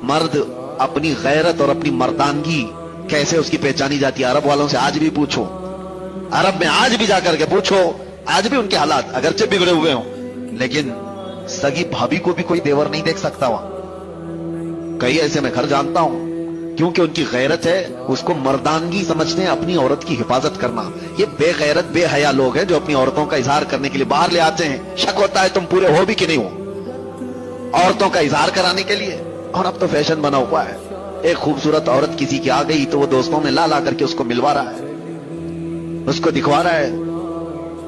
مرد اپنی غیرت اور اپنی مردانگی کیسے اس کی پہچانی جاتی ہے؟ عرب والوں سے آج بھی پوچھو، عرب میں آج بھی جا کر کے پوچھو، آج بھی ان کے حالات اگرچہ بگڑے ہوئے ہوں لیکن سگی بھابھی کو بھی کوئی دیور نہیں دیکھ سکتا وہاں. کئی ایسے میں گھر جانتا ہوں کیونکہ ان کی غیرت ہے، اس کو مردانگی سمجھتے ہیں اپنی عورت کی حفاظت کرنا. یہ بے غیرت بے حیا لوگ ہیں جو اپنی عورتوں کا اظہار کرنے کے لیے باہر لے آتے ہیں. شک ہوتا ہے تم پورے ہو بھی کہ نہیں ہو، عورتوں کا اظہار کرانے کے لیے. اور اب تو فیشن بنا ہوا ہے، ایک خوبصورت عورت کسی کی آ گئی تو وہ دوستوں میں لا لا کر کے اس کو ملوا رہا ہے، اس کو دکھوا رہا ہے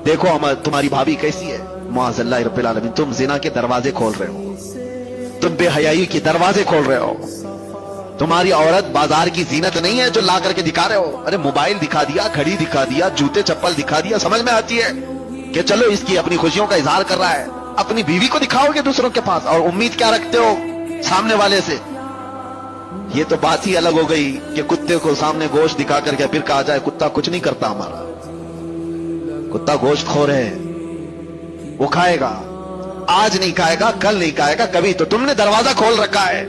دیکھو تمہاری بھابھی کیسی ہے. معاذ اللہ رب العالمین، تم زنا کے دروازے کھول رہے ہو، تم بے حیائی کے دروازے کھول رہے ہو. تمہاری عورت بازار کی زینت نہیں ہے جو لا کر کے دکھا رہے ہو. ارے موبائل دکھا دیا، گھڑی دکھا دیا، جوتے چپل دکھا دیا، سمجھ میں آتی ہے کہ چلو اس کی اپنی خوشیوں کا اظہار کر رہا ہے. اپنی بیوی کو دکھاؤ گے دوسروں کے پاس اور امید کیا رکھتے ہو سامنے والے سے؟ یہ تو بات ہی الگ ہو گئی کہ کتے کو سامنے گوشت دکھا کر کے پھر کہا جائے کتا کچھ نہیں کرتا ہمارا. کتا گوشت خور ہے، وہ کھائے گا، آج نہیں کھائے گا، کل نہیں کھائے گا، کبھی تو تم نے دروازہ کھول رکھا ہے،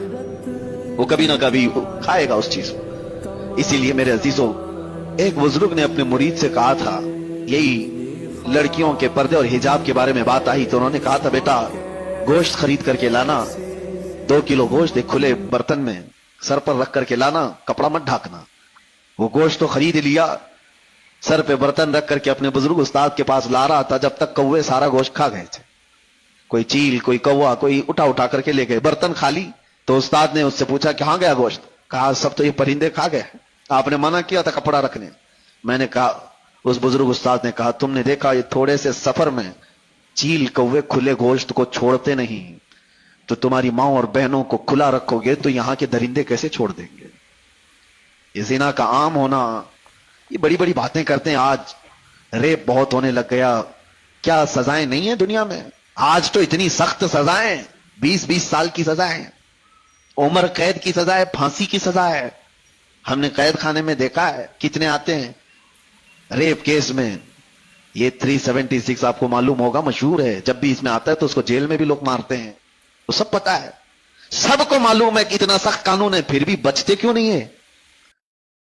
وہ کبھی نہ کبھی کھائے گا اس چیز کو. اسی لیے میرے عزیزوں، ایک بزرگ نے اپنے مرید سے کہا تھا، یہی لڑکیوں کے پردے اور حجاب کے بارے میں بات آئی تو انہوں نے کہا تھا بیٹا گوشت خرید کر کے لانا، 2 کلو گوشت ایک کھلے برتن میں سر پر رکھ کر کے لانا، کپڑا مت ڈھانکنا. وہ گوشت تو خرید لیا، سر پہ برتن رکھ کر کے اپنے بزرگ استاد کے پاس لا رہا تھا جب تک کوے سارا گوشت کھا گئے تھے. کوئی چیل، کوئی کوا، کوئی اٹھا کر کے لے گئے، برتن خالی. تو استاد نے اس سے پوچھا کہاں گیا گوشت؟ کہا سب تو یہ پرندے کھا گئے، آپ نے منع کیا تھا کپڑا رکھنے. میں نے کہا، اس بزرگ استاد نے کہا تم نے دیکھا یہ تھوڑے سے سفر میں چیل کوے کھلے گوشت کو چھوڑتے نہیں، تو تمہاری ماں اور بہنوں کو کھلا رکھو گے تو یہاں کے درندے کیسے چھوڑ دیں گے؟ یہ زنا کا عام ہونا، یہ بڑی بڑی باتیں کرتے ہیں. آج ریپ بہت ہونے لگ گیا، کیا سزائیں نہیں ہیں دنیا میں؟ آج تو اتنی سخت سزائیں، 20 سال کی سزائیں، عمر قید کی سزا ہے، پھانسی کی سزا ہے. ہم نے قید خانے میں دیکھا ہے کتنے آتے ہیں ریپ کیس میں. یہ 376 آپ کو معلوم ہوگا، مشہور ہے. جب بھی اس میں آتا ہے تو اس کو جیل میں بھی لوگ مارتے ہیں، وہ سب پتا ہے، سب کو معلوم ہے کہ اتنا سخت قانون ہے، پھر بھی بچتے کیوں نہیں ہے؟